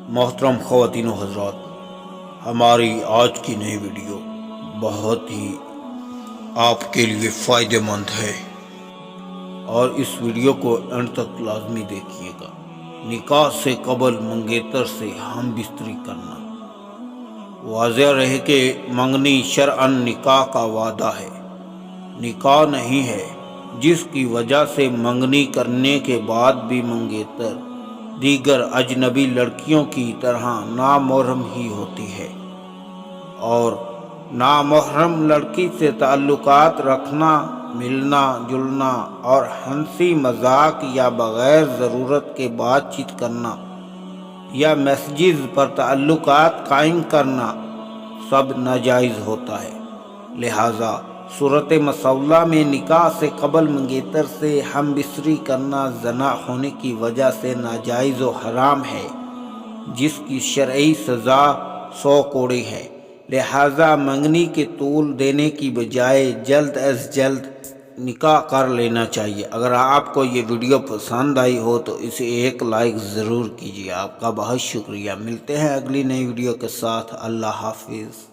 محترم خواتین و حضرات، ہماری آج کی نئی ویڈیو بہت ہی آپ کے لیے فائدہ مند ہے اور اس ویڈیو کو اینڈ تک لازمی دیکھیے گا۔ نکاح سے قبل منگیتر سے ہم بستری کرنا۔ واضح رہے کہ منگنی شرعاً نکاح کا وعدہ ہے، نکاح نہیں ہے، جس کی وجہ سے منگنی کرنے کے بعد بھی منگیتر دیگر اجنبی لڑکیوں کی طرح نامحرم ہی ہوتی ہے، اور نامحرم لڑکی سے تعلقات رکھنا، ملنا جلنا اور ہنسی مذاق یا بغیر ضرورت کے بات چیت کرنا یا میسیجز پر تعلقات قائم کرنا سب ناجائز ہوتا ہے۔ لہٰذا صورت مسولہ میں نکاح سے قبل منگیتر سے ہم بستری کرنا زنا ہونے کی وجہ سے ناجائز و حرام ہے، جس کی شرعی سزا 100 کوڑے ہے۔ لہٰذا منگنی کے طول دینے کی بجائے جلد از جلد نکاح کر لینا چاہیے۔ اگر آپ کو یہ ویڈیو پسند آئی ہو تو اسے ایک لائک ضرور کیجیے۔ آپ کا بہت شکریہ۔ ملتے ہیں اگلی نئی ویڈیو کے ساتھ۔ اللہ حافظ۔